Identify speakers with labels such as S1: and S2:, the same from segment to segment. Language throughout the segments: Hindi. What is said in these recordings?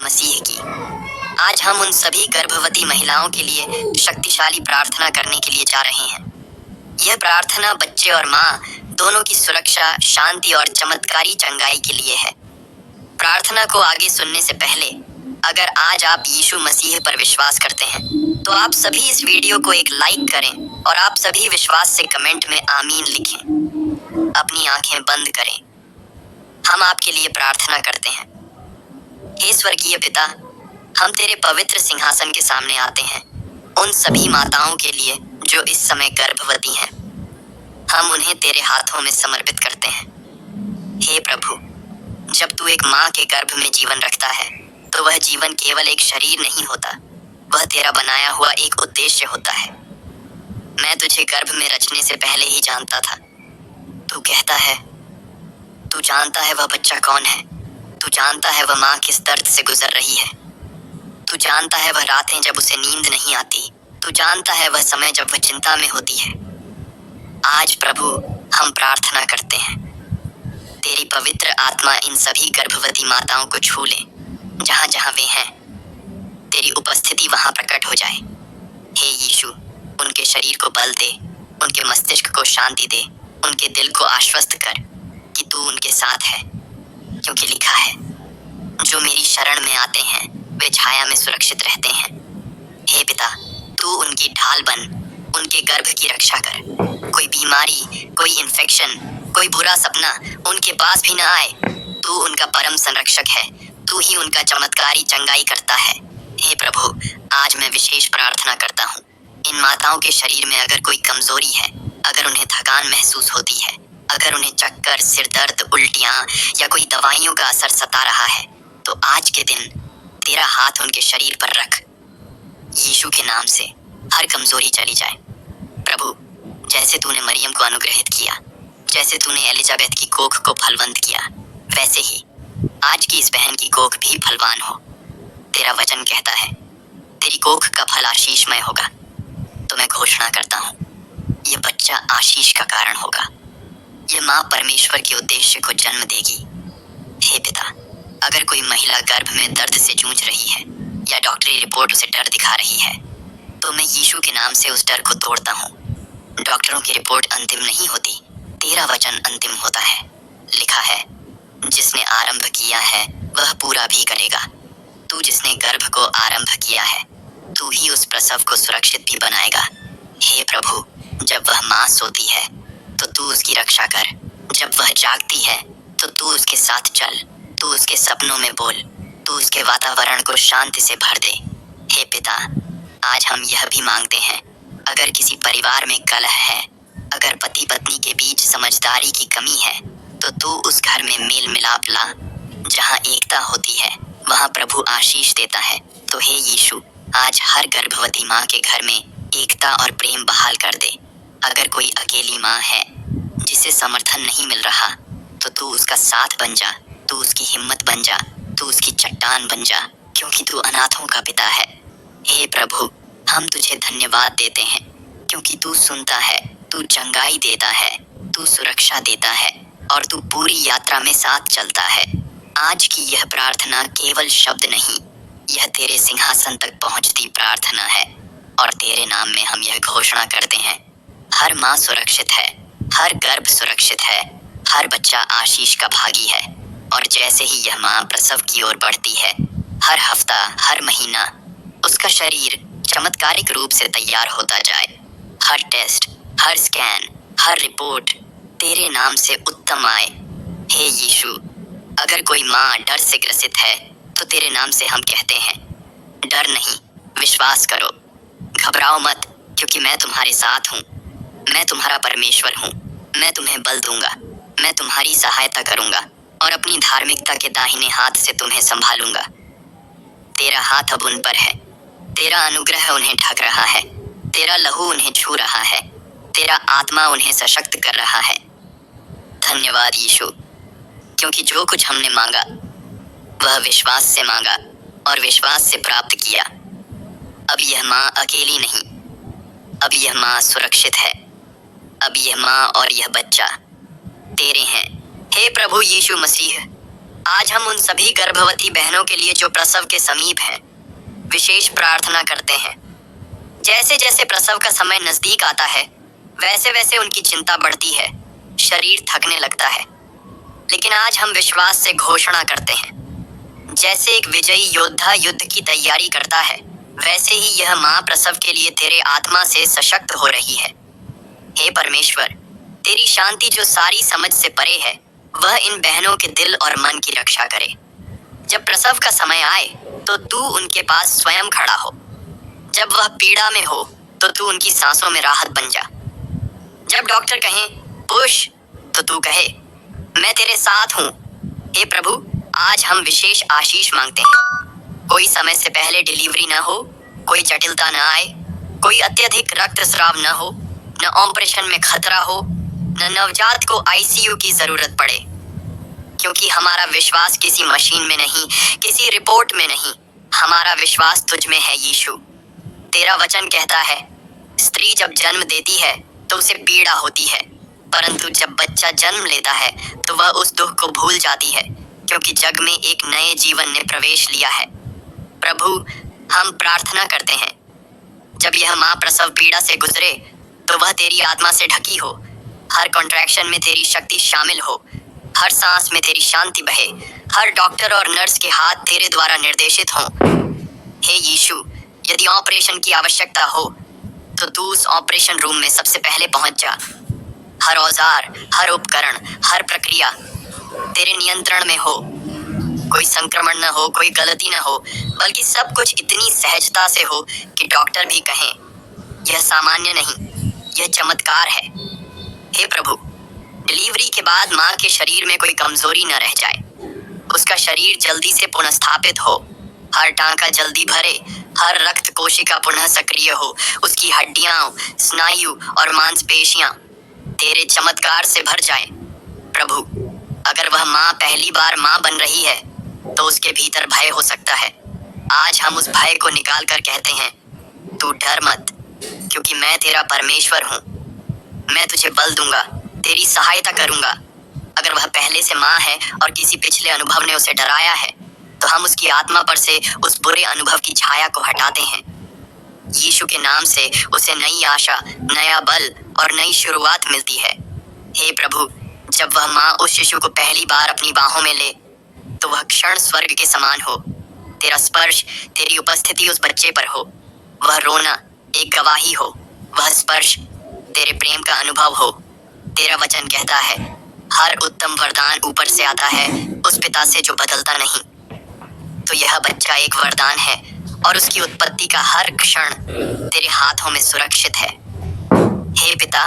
S1: मसीह की। आज हम उन सभी गर्भवती महिलाओं के लिए शक्तिशाली प्रार्थना करने के लिए जा रहे हैं। यह प्रार्थना बच्चे और माँ दोनों की सुरक्षा, शांति और चमत्कारी चंगाई के लिए है। प्रार्थना को आगे सुनने से पहले, अगर आज आप यीशु मसीह पर विश्वास करते हैं, तो आप सभी इस वीडियो को एक लाइक करें और आप सभी विश्वास से कमेंट में आमीन लिखें। अपनी आंखें बंद करें। हम आपके लिए प्रार्थना करते हैं। हे स्वर्गीय पिता, हम तेरे पवित्र सिंहासन के सामने आते हैं उन सभी माताओं के लिए जो इस समय गर्भवती हैं। हम उन्हें तेरे हाथों में समर्पित करते हैं। हे प्रभु, जब तू एक माँ के गर्भ में जीवन रखता है, तो वह जीवन केवल एक शरीर नहीं होता, वह तेरा बनाया हुआ एक उद्देश्य होता है। मैं तुझे गर्भ में रचने से पहले ही जानता था। तू कहता है, तू जानता है वह बच्चा कौन है, तू जानता है वह माँ किस दर्द से गुजर रही है, तू जानता है वह रातें जब उसे नींद नहीं आती, तू जानता है वह समय जब वह चिंता में होती है। आज प्रभु, हम प्रार्थना करते हैं, तेरी पवित्र आत्मा इन सभी गर्भवती माताओं को छू ले। जहाँ जहाँ वे हैं, तेरी उपस्थिति वहाँ प्रकट हो जाए। हे यीशु, उनके शरीर को बल दे, उनके मस्तिष्क को शांति दे, उनके दिल को आश्वस्त कर कि तू उनके साथ है, क्योंकि लिखा है, जो मेरी शरण में आते हैं वे छाया में सुरक्षित रहते हैं। हे पिता, तू उनकी ढाल बन, उनके गर्भ की रक्षा कर। कोई बीमारी, कोई इन्फेक्शन, कोई बुरा सपना उनके पास भी न आए। तू उनका परम संरक्षक है, तू ही उनका चमत्कारी चंगाई करता है। हे प्रभु, आज मैं विशेष प्रार्थना करता हूँ, इन माताओं के शरीर में अगर कोई कमजोरी है, अगर उन्हें थकान महसूस होती है, अगर उन्हें चक्कर, सिर दर्द, उल्टियाँ या कोई दवाइयों का असर सता रहा है, तो आज के दिन तेरा हाथ उनके शरीर पर रख। यीशु के नाम से हर कमजोरी चली जाए। प्रभु, जैसे तूने मरियम को अनुग्रहित किया, जैसे तूने एलिजाबेथ की कोख को फलवंत किया, वैसे ही आज की इस बहन की कोख भी फलवान हो। तेरा वचन कहता है, तेरी कोख का फल आशीषमय होगा। तो मैं घोषणा करता हूँ, ये बच्चा आशीष का कारण होगा। ये माँ परमेश्वर के उद्देश्य को जन्म देगी। हे पिता, अगर कोई महिला गर्भ में दर्द से जूझ रही है या डॉक्टरी रिपोर्ट उसे डर दिखा रही है, तो मैं यीशु के नाम से उस डर को तोड़ता हूँ। डॉक्टरों की रिपोर्ट अंतिम नहीं होती, तेरा वचन अंतिम होता है। लिखा है, जिसने आरंभ किया है वह पूरा भी करेगा। तू जिसने गर्भ को आरंभ किया है, तू ही उस प्रसव को सुरक्षित भी बनाएगा। हे प्रभु, जब वह माँ सोती है तो तू उसकी रक्षा कर, जब वह जागती है तो तू उसके साथ चल, तू उसके सपनों में बोल, तू उसके वातावरण को शांति से भर दे। हे पिता, आज हम यह भी मांगते हैं, अगर किसी परिवार में कलह है, अगर पति पत्नी के बीच समझदारी की कमी है, तो तू उस घर में मेल मिलाप ला। जहाँ एकता होती है वहाँ प्रभु आशीष देता है। तो हे यीशु, आज हर गर्भवती माँ के घर में एकता और प्रेम बहाल कर दे। अगर कोई अकेली माँ है जिसे समर्थन नहीं मिल रहा, तो तू उसका साथ बन जा, तू उसकी हिम्मत बन जा, तू उसकी चट्टान बन जा, क्योंकि तू अनाथों का पिता है। हे प्रभु, हम तुझे धन्यवाद देते हैं, क्योंकि तू सुनता है, तू चंगाई देता है, तू सुरक्षा देता है और तू पूरी यात्रा में साथ चलता है। आज की यह प्रार्थना केवल शब्द नहीं, यह तेरे सिंहासन तक पहुंचती प्रार्थना है। और तेरे नाम में हम यह घोषणा करते हैं, हर माँ सुरक्षित है, हर गर्भ सुरक्षित है, हर बच्चा आशीष का भागी है। और जैसे ही यह माँ प्रसव की ओर बढ़ती है, हर हफ्ता, हर महीना उसका शरीर चमत्कारिक रूप से तैयार होता जाए। हर टेस्ट, हर स्कैन, हर रिपोर्ट तेरे नाम से उत्तम आए। हे यीशु, अगर कोई माँ डर से ग्रसित है, तो तेरे नाम से हम कहते हैं, डर नहीं, विश्वास करो, घबराओ मत, क्योंकि मैं तुम्हारे साथ हूँ। मैं तुम्हारा परमेश्वर हूँ, मैं तुम्हें बल दूंगा, मैं तुम्हारी सहायता करूंगा और अपनी धार्मिकता के दाहिने हाथ से तुम्हें संभालूंगा। तेरा हाथ अब उन पर है, तेरा अनुग्रह उन्हें ढक रहा है, तेरा लहू उन्हें छू रहा है, तेरा आत्मा उन्हें सशक्त कर रहा है। धन्यवाद यीशु, क्योंकि जो कुछ हमने मांगा वह विश्वास से मांगा और विश्वास से प्राप्त किया। अब यह माँ अकेली नहीं, अब यह माँ सुरक्षित है, अब यह माँ और यह बच्चा तेरे हैं। हे प्रभु यीशु मसीह, आज हम उन सभी गर्भवती बहनों के लिए जो प्रसव के समीप हैं, विशेष प्रार्थना करते हैं। जैसे जैसे प्रसव का समय नजदीक आता है, वैसे वैसे उनकी चिंता बढ़ती है, शरीर थकने लगता है। लेकिन आज हम विश्वास से घोषणा करते हैं, जैसे एक विजयी योद्धा युद्ध की तैयारी करता है, वैसे ही यह माँ प्रसव के लिए तेरे आत्मा से सशक्त हो रही है। हे परमेश्वर, तेरी शांति जो सारी समझ से परे है, वह इन बहनों के दिल और मन की रक्षा करे। जब प्रसव का समय आए तो तू उनके पास स्वयं खड़ा हो। जब वह पीड़ा में हो तो तू उनकी सांसों में राहत बन जा। जब डॉक्टर कहें पुश, तो तू कहे मैं तेरे साथ हूँ। हे प्रभु, आज हम विशेष आशीष मांगते हैं। कोई समय से पहले डिलीवरी न हो, कोई जटिलता न आए, कोई अत्यधिक रक्तस्राव न हो, न ऑपरेशन में खतरा हो, न नवजात को आईसीयू की जरूरत पड़े। क्योंकि हमारा विश्वास किसी मशीन में नहीं, किसी रिपोर्ट में नहीं, हमारा विश्वास तुझ में है यीशु। तेरा वचन कहता है, स्त्री जब जन्म देती है तो उसे पीड़ा होती है, परंतु जब बच्चा जन्म लेता है तो वह उस दुख को भूल जाती है, क्योंकि जग में एक नए जीवन ने प्रवेश लिया है। प्रभु, हम प्रार्थना करते हैं, जब यह माँ प्रसव पीड़ा से गुजरे तो वह तेरी आत्मा से ढकी हो। हर कॉन्ट्रैक्शन में तेरी शक्ति शामिल हो, हर सांस में तेरी शांति बहे, हर डॉक्टर और नर्स के हाथ तेरे द्वारा निर्देशित हों। हे यीशु, यदि ऑपरेशन की आवश्यकता हो तो तू उस ऑपरेशन रूम में सबसे पहले पहुंच जा। हर औजार, हर उपकरण, हर प्रक्रिया तेरे नियंत्रण में हो। कोई संक्रमण न हो, कोई गलती न हो, बल्कि सब कुछ इतनी सहजता से हो कि डॉक्टर भी कहें यह सामान्य नहीं, यह चमत्कार है। हे प्रभु, डिलीवरी के बाद माँ के शरीर में कोई कमजोरी न रह जाए, उसका शरीर जल्दी से पुनः हो, हर टांका जल्दी भरे, हर रक्त कोशिका पुनः सक्रिय हो, उसकी हड्डियां, स्नायु और मांसपेशियां तेरे चमत्कार से भर जाए। प्रभु, अगर वह माँ पहली बार माँ बन रही है तो उसके भीतर भय हो सकता है। आज हम उस भय को निकाल कर कहते हैं, तू डर मत, क्योंकि मैं तेरा परमेश्वर हूँ। मैं तुझे बल दूंगा, तेरी सहायता करूंगा। अगर वह पहले से माँ है और किसी पिछले अनुभव ने उसे डराया है, तो हम उसकी आत्मा पर से उस बुरे अनुभव की छाया को हटाते हैं। यीशु के नाम से उसे नई आशा, नया बल और नई शुरुआत मिलती है। हे प्रभु, जब वह माँ उस शिशु को पहली बार अपनी बाहों में ले तो वह क्षण स्वर्ग के समान हो। तेरा स्पर्श, तेरी उपस्थिति उस बच्चे पर हो। वह रोना एक गवाही हो, वह स्पर्श तेरे प्रेम का अनुभव हो। तेरा वचन कहता है, हर उत्तम वरदान ऊपर से आता है, उस पिता से जो बदलता नहीं। तो यह बच्चा एक वरदान है और उसकी उत्पत्ति का हर क्षण तेरे हाथों में सुरक्षित है। हे पिता,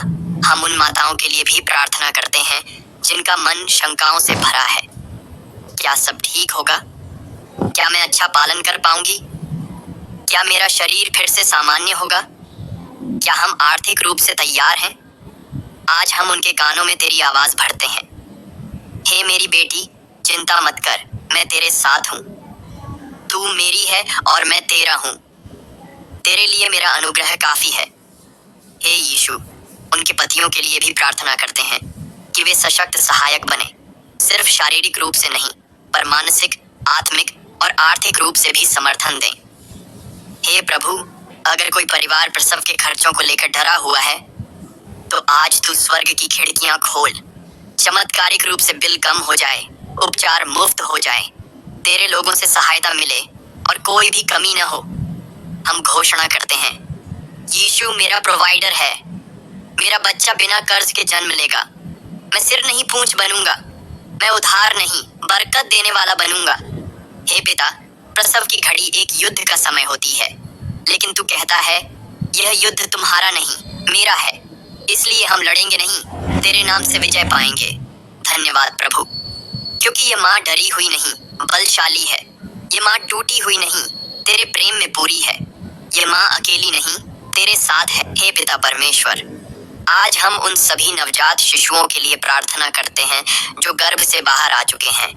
S1: हम उन माताओं के लिए भी प्रार्थना करते हैं जिनका मन शंकाओं से भरा है। क्या सब ठीक होगा? क्या मैं अच्छा पालन कर पाऊंगी? क्या मेरा शरीर फिर से सामान्य होगा? क्या हम आर्थिक रूप से तैयार हैं? आज हम उनके कानों में तेरी आवाज भरते हैं। हे मेरी बेटी, चिंता मत कर, मैं तेरे साथ हूँ। तू मेरी है और मैं तेरा हूँ। तेरे लिए मेरा अनुग्रह काफी है। हे यीशु, उनके पतियों के लिए भी प्रार्थना करते हैं कि वे सशक्त सहायक बने, सिर्फ शारीरिक रूप से नहीं, पर मानसिक, आत्मिक और आर्थिक रूप से भी समर्थन दें। हे प्रभु, अगर कोई परिवार प्रसव के खर्चों को लेकर डरा हुआ है, तो आज तू स्वर्ग की खिड़कियां खोल। चमत्कारिक रूप से बिल कम हो जाए, उपचार मुफ्त हो जाए, तेरे लोगों से सहायता मिले और कोई भी कमी न हो। हम घोषणा करते हैं, यीशु मेरा प्रोवाइडर है। मेरा बच्चा बिना कर्ज के जन्म लेगा। मैं सिर नहीं पूंछ बनूंगा, मैं उधार नहीं, बरकत देने वाला बनूंगा। हे पिता, प्रसव की घड़ी एक युद्ध का समय होती है, लेकिन तू कहता है, यह युद्ध तुम्हारा नहीं, मेरा है। इसलिए हम लड़ेंगे नहीं, तेरे नाम से विजय पाएंगे। धन्यवाद प्रभु, क्योंकि ये माँ डरी हुई नहीं, बलशाली है। ये माँ टूटी हुई नहीं, तेरे प्रेम में पूरी है। ये माँ अकेली नहीं, तेरे साथ है। हे पिता परमेश्वर, आज हम उन सभी नवजात शिशुओं के लिए प्रार्थना करते हैं जो गर्भ से बाहर आ चुके हैं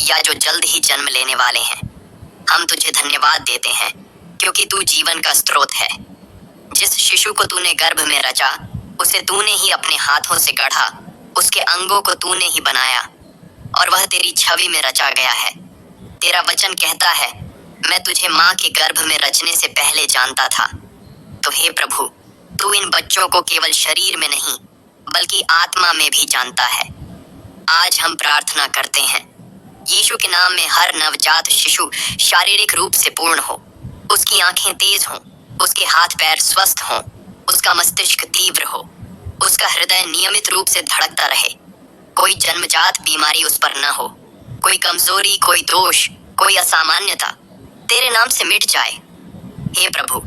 S1: या जो जल्द ही जन्म लेने वाले हैं। हम तुझे धन्यवाद देते हैं, क्योंकि तू जीवन का स्रोत है। जिस शिशु को तूने गर्भ में रचा, उसे तूने ही अपने हाथों से गढ़ा, उसके अंगों को तूने ही बनाया। और वह तेरी छवि में रचा गया है। तेरा वचन कहता है, मैं तुझे माँ के गर्भ में रचने से पहले जानता था। तो हे प्रभु, तू इन बच्चों को केवल शरीर में नहीं बल्कि आत्मा में भी जानता है। आज हम प्रार्थना करते हैं, यीशु के नाम में हर नवजात शिशु शारीरिक रूप से पूर्ण हो, उसकी आंखें तेज हों, उसके हाथ पैर स्वस्थ हों, उसका मस्तिष्क तीव्र हो, उसका हृदय नियमित रूप से धड़कता रहे, कोई जन्मजात बीमारी उस पर न हो, कोई कमजोरी, कोई दोष, कोई असामान्यता तेरे नाम से मिट जाए। हे प्रभु,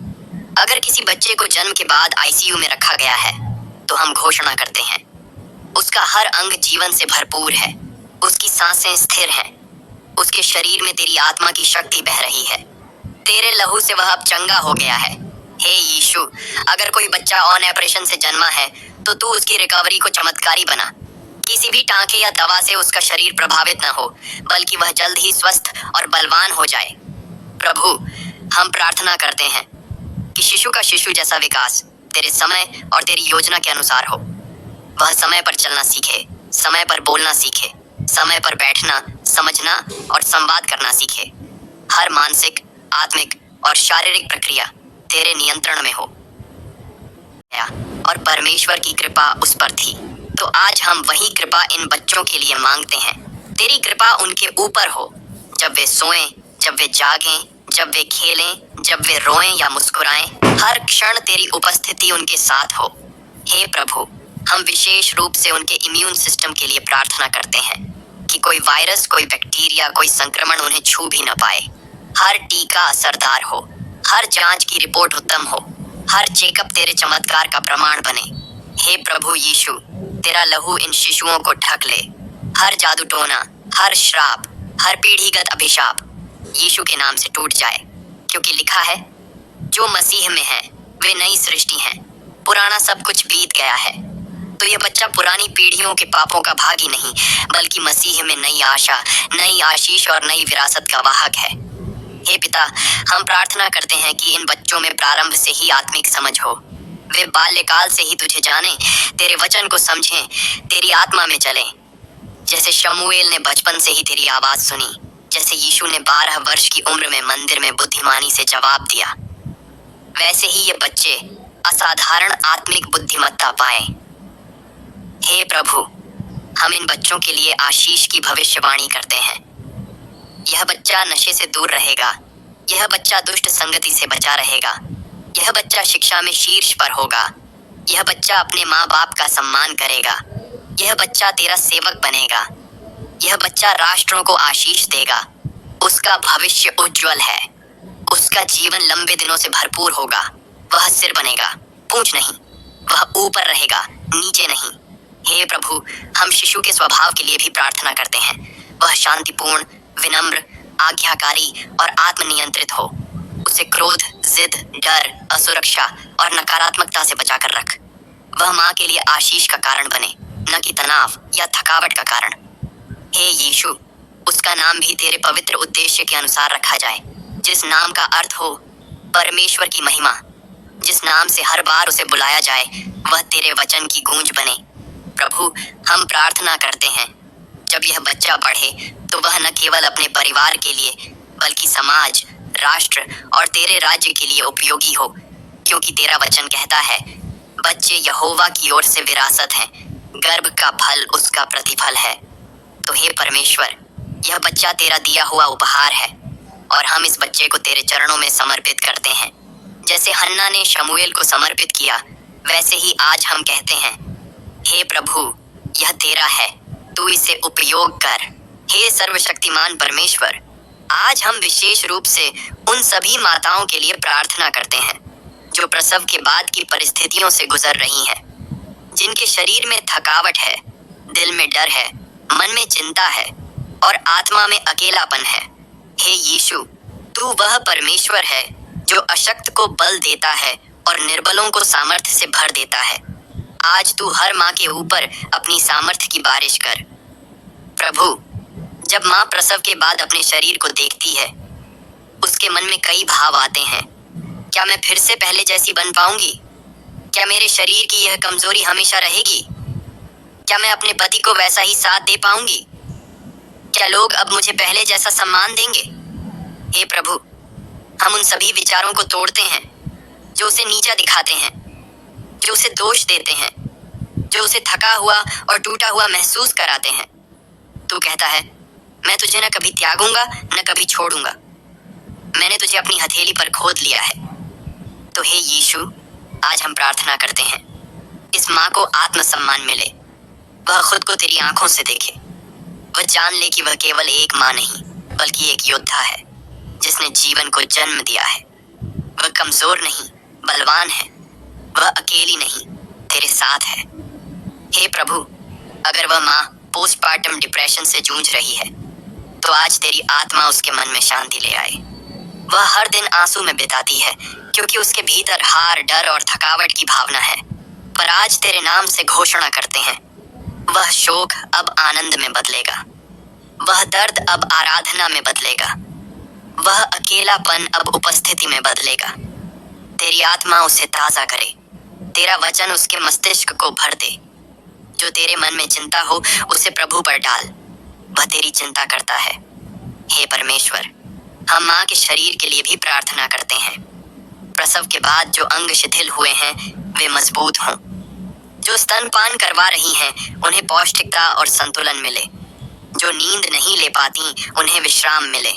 S1: अगर किसी बच्चे को जन्म के बाद आईसीयू में रखा गया है तो हम घोषणा करते हैं, उसका हर अंग जीवन से भरपूर है, उसकी सांसें स्थिर हैं, उसके शरीर में तेरी आत्मा की शक्ति बह रही है, तेरे लहू से वह अब चंगा हो गया है। हे यीशु, अगर कोई बच्चा ऑन ऑपरेशन से जन्मा है तो तू उसकी रिकवरी को चमत्कारी बना। किसी भी टांके या दवा से उसका शरीर प्रभावित न हो, बल्कि वह जल्द ही स्वस्थ और बलवान हो जाए। प्रभु, हम प्रार्थना करते हैं कि शिशु का शिशु जैसा विकास तेरे समय और तेरी योजना के अनुसार हो। वह समय पर चलना सीखे, समय पर बोलना सीखे, समय पर बैठना, समझना और संवाद करना सीखे। हर मानसिक, आत्मिक और शारीरिक प्रक्रिया तेरे नियंत्रण में हो। और परमेश्वर की कृपा उस पर थी, तो आज हम वही कृपा इन बच्चों के लिए मांगते हैं। तेरी कृपा उनके ऊपर हो, जब वे सोएं, जब वे जागें, जब वे खेलें, जब वे रोएं या मुस्कुराएं, हर क्षण तेरी उपस्थिति उनके साथ हो। हे प्रभु, हम विशेष रूप से उनके इम्यून सिस्टम के लिए प्रार्थना करते हैं कि कोई वायरस, कोई बैक्टीरिया, कोई संक्रमण उन्हें छू भी न पाए। हर टीका असरदार हो, हर जांच की रिपोर्ट उत्तम हो, हर चेकअप तेरे चमत्कार का प्रमाण बने। हे प्रभु यीशु, तेरा लहू इन शिशुओं को ढक ले। हर जादू टोना, हर श्राप, हर पीढ़ीगत अभिशाप यीशु के नाम से टूट जाए, क्योंकि लिखा है, जो मसीह में है वे नई सृष्टि हैं, पुराना सब कुछ बीत गया है। तो यह बच्चा पुरानी पीढ़ियों के पापों का भागी नहीं, बल्कि मसीह में नई आशा, नई आशीष और नई विरासत का वाहक है। हे पिता, हम प्रार्थना करते हैं कि इन बच्चों में प्रारंभ से ही आत्मिक समझ हो। वे बाल्यकाल से ही तुझे जाने, तेरे वचन को समझें, तेरी आत्मा में चलें। जैसे शमूएल ने बचपन से ही तेरी आवाज सुनी, जैसे यीशु ने 12 वर्ष की उम्र में मंदिर में बुद्धिमानी से जवाब दिया, वैसे ही ये बच्चे असाधारण आत्मिक बुद्धिमत्ता पाए। हे प्रभु, हम इन बच्चों के लिए आशीष की भविष्यवाणी करते हैं। यह बच्चा नशे से दूर रहेगा, यह बच्चा दुष्ट संगति से बचा रहेगा, यह बच्चा शिक्षा में शीर्ष पर होगा, यह बच्चा अपने माँ बाप का सम्मान करेगा, यह बच्चा तेरा सेवक बनेगा, यह बच्चा राष्ट्रों को आशीष देगा। उसका भविष्य उज्जवल है, उसका जीवन लंबे दिनों से भरपूर होगा। वह सिर बनेगा, पूंछ नहीं। वह ऊपर रहेगा, नीचे नहीं। हे प्रभु, हम शिशु के स्वभाव के लिए भी प्रार्थना करते हैं। वह शांतिपूर्ण, विनम्र, आज्ञाकारी और आत्मनियंत्रित हो। उसे क्रोध, जिद, डर, असुरक्षा और नकारात्मकता से बचाकर रख। वह माँ के लिए आशीष का कारण बने, न कि तनाव या थकावट का कारण। हे यीशु, उसका नाम भी तेरे पवित्र उद्देश्य के अनुसार रखा जाए, जिस नाम का अर्थ हो परमेश्वर की महिमा। जिस नाम से हर बार उसे बुलाया जाए वह तेरे वचन की गूंज बने। प्रभु, हम प्रार्थना करते हैं, जब यह बच्चा बढ़े तो वह न केवल अपने परिवार के लिए बल्कि समाज, राष्ट्र और तेरे राज्य के लिए उपयोगी हो, क्योंकि तेरा वचन कहता है, बच्चे यहोवा की ओर से विरासत हैं, गर्भ का फल उसका प्रतिफल है। तो हे परमेश्वर, यह बच्चा तेरा दिया हुआ उपहार है और हम इस बच्चे को तेरे चरणों में समर्पित करते हैं। जैसे हन्ना ने शमूएल को समर्पित किया, वैसे ही आज हम कहते हैं, हे प्रभु, यह तेरा है, तू इसे उपयोग कर। हे सर्वशक्तिमान परमेश्वर, आज हम विशेष रूप से उन सभी माताओं के लिए प्रार्थना करते हैं जो प्रसव के बाद की परिस्थितियों से गुजर रही हैं, जिनके शरीर में थकावट है, दिल में डर है, मन में चिंता है और आत्मा में अकेलापन है। हे यीशु, तू वह परमेश्वर है जो अशक्त को बल देता है और निर्बलों को सामर्थ्य से भर देता है। आज तू हर माँ के ऊपर अपनी सामर्थ्य की बारिश कर। प्रभु, जब माँ प्रसव के बाद अपने शरीर को देखती है, उसके मन में कई भाव आते हैं। क्या मैं फिर से पहले जैसी बन पाऊंगी? क्या मेरे शरीर की यह कमजोरी हमेशा रहेगी? क्या मैं अपने पति को वैसा ही साथ दे पाऊंगी? क्या लोग अब मुझे पहले जैसा सम्मान देंगे? हे प्रभु, हम उन सभी विचारों को तोड़ते हैं जो उसे नीचा दिखाते हैं, जो उसे दोष देते हैं, जो उसे थका हुआ और टूटा हुआ महसूस कराते हैं। तू कहता है, मैं तुझे न कभी त्यागूंगा न कभी छोड़ूंगा। मैंने तुझे अपनी हथेली पर खोद लिया है। तो हे यीशु, आज हम प्रार्थना करते हैं, इस माँ को आत्मसम्मान मिले। वह खुद को तेरी आंखों से देखे। वह जान ले कि वह केवल एक माँ नहीं बल्कि एक योद्धा है जिसने जीवन को जन्म दिया है। वह कमजोर नहीं, बलवान है। वह अकेली नहीं, तेरे साथ है। हे प्रभु, अगर वह माँ पोस्टपार्टम डिप्रेशन से जूझ रही है तो आज तेरी आत्मा उसके मन में शांति ले आए। वह हर दिन आंसू में बिताती है क्योंकि उसके भीतर हार, डर और थकावट की भावना है। पर आज तेरे नाम से घोषणा करते हैं, वह शोक अब आनंद में बदलेगा। वह दर्द अब आराधना में बदलेगा। वह अकेलापन अब उपस्थिति में बदलेगा। तेरी आत्मा उसे ताजा करे। तेरा वचन उसके मस्तिष्क को भर दे। जो तेरे मन में चिंता हो उसे प्रभु पर डाल। वह तेरी चिंता करता है। हे परमेश्वर, हम माँ के शरीर के लिए भी प्रार्थना करते हैं। प्रसव के बाद जो अंग शिथिल हुए हैं वे मजबूत हों। जो स्तनपान करवा रही हैं उन्हें पौष्टिकता और संतुलन मिले। जो नींद नहीं ले पाती उन्हें विश्राम मिले।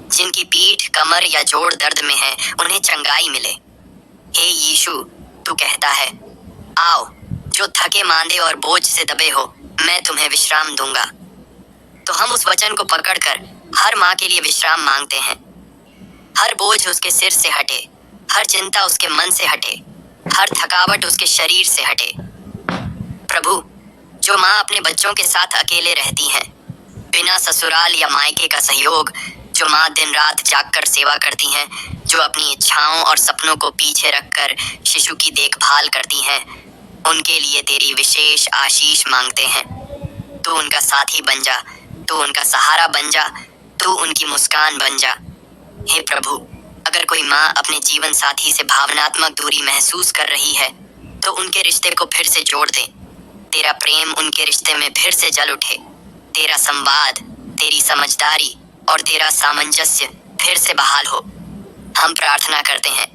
S1: जिनकी पीठ, कमर या जोड़ दर्द में है उन्हें चंगाई मिले। हे यीशु, तू कहता है, आओ जो थके मांदे और बोझ से दबे हो, मैं तुम्हें विश्राम दूंगा। तो हम उस वचन को पकड़कर हर माँ के लिए विश्राम मांगते हैं। हर बोझ उसके सिर से हटे, हर चिंता उसके मन से हटे, हर थकावट उसके शरीर से हटे। प्रभु, जो माँ अपने बच्चों के साथ अकेले रहती हैं, बिना ससुराल या मायके का सहयोग, जो माँ दिन रात जागकर सेवा करती हैं, जो अपनी इच्छाओं और सपनों को पीछे रखकर शिशु की देखभाल करती हैं, उनके लिए तेरी विशेष आशीष मांगते हैं। तू उनका साथी बन जा, तू उनका सहारा बन जा, तू उनकी मुस्कान बन जा। हे प्रभु, अगर कोई माँ अपने जीवन साथी से भावनात्मक दूरी महसूस कर रही है तो उनके रिश्ते को फिर से जोड़ दे। तेरा प्रेम उनके रिश्ते में फिर से जल उठे। तेरा संवाद, तेरी समझदारी और तेरा सामंजस्य फिर से बहाल हो। हम प्रार्थना करते हैं,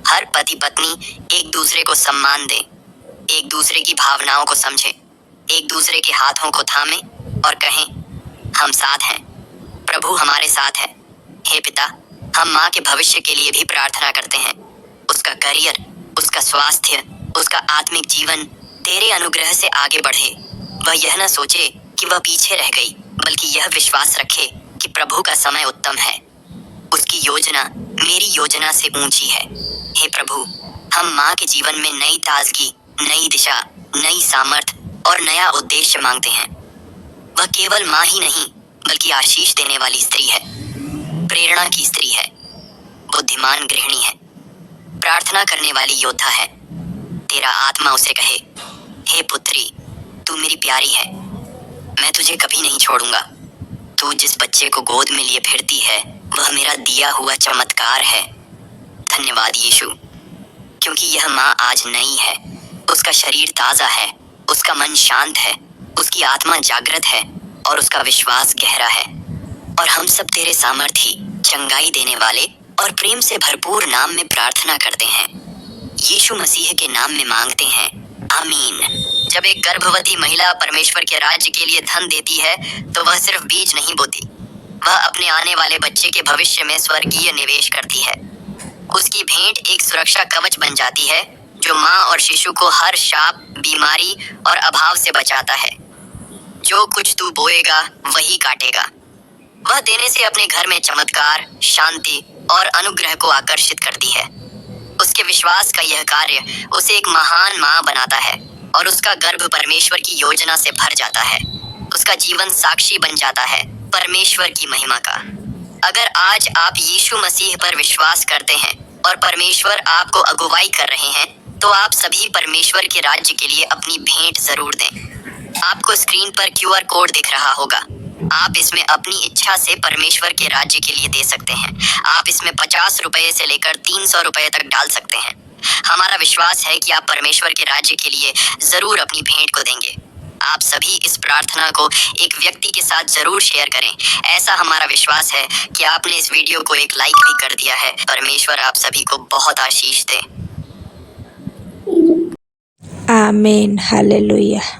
S1: हर पति पत्नी एक दूसरे को सम्मान दे, एक दूसरे की भावनाओं को समझे, एक दूसरे के हाथों को थामे और कहें, हम साथ हैं, प्रभु हमारे साथ है। हे पिता, हम माँ के भविष्य के लिए भी प्रार्थना करते हैं। उसका करियर, उसका स्वास्थ्य, उसका आत्मिक जीवन तेरे अनुग्रह से आगे बढ़े। वह यह न सोचे कि वह पीछे रह गई, बल्कि यह विश्वास रखे कि प्रभु का समय उत्तम है। उसकी योजना मेरी योजना से ऊंची है। हे प्रभु, हम माँ के जीवन में नई ताजगी, नई दिशा, नई सामर्थ और नया उद्देश्य मांगते हैं। वह केवल माँ ही नहीं बल्कि आशीष देने वाली स्त्री है, प्रेरणा की स्त्री है, बुद्धिमान गृहिणी है, प्रार्थना करने वाली योद्धा है। तेरा आत्मा उसे कहे, हे पुत्री, तू मेरी प्यारी है, मैं तुझे कभी नहीं छोड़ूंगा। तू जिस बच्चे को गोद में लिए फिरती है वह मेरा दिया हुआ चमत्कार है। धन्यवाद यीशु, क्योंकि यह माँ आज नई है। उसका शरीर ताजा है, उसका मन शांत है, उसकी आत्मा जागृत है और उसका विश्वास गहरा है। और हम सब तेरे सामर्थी, चंगाई देने वाले और प्रेम से भरपूर नाम में प्रार्थना करते हैं। यीशु मसीह के नाम में मांगते हैं, आमीन। जब एक गर्भवती महिला परमेश्वर के राज्य के लिए धन देती है तो वह सिर्फ बीज नहीं बोती, वह अपने आने वाले बच्चे के भविष्य में स्वर्गीय निवेश करती है। उसकी भेंट एक सुरक्षा कवच बन जाती है जो माँ और शिशु को हर शाप, बीमारी और अभाव से बचाता है। जो कुछ तू बोएगा वही काटेगा। वह देने से अपने घर में चमत्कार, शांति और अनुग्रह को आकर्षित करती है। उसके विश्वास का यह कार्य उसे एक महान माँ बनाता है और उसका गर्भ परमेश्वर की योजना से भर जाता है। उसका जीवन साक्षी बन जाता है परमेश्वर की महिमा का। अगर आज आप यीशु मसीह पर विश्वास करते हैं और परमेश्वर आपको अगुवाई कर रहे हैं तो आप सभी परमेश्वर के राज्य के लिए अपनी भेंट जरूर दें। आपको स्क्रीन पर QR कोड दिख रहा होगा। आप इसमें अपनी इच्छा से परमेश्वर के राज्य के लिए दे सकते हैं। आप इसमें 50 रुपए से लेकर 300 रुपए तक डाल सकते हैं। हमारा विश्वास है कि आप परमेश्वर के राज्य के लिए जरूर अपनी भेंट को देंगे। आप सभी इस प्रार्थना को एक व्यक्ति के साथ जरूर शेयर करें। ऐसा हमारा विश्वास है कि आपने इस वीडियो को एक लाइक भी कर दिया है। परमेश्वर आप सभी को बहुत आशीष दे।
S2: आमीन। हालेलुया।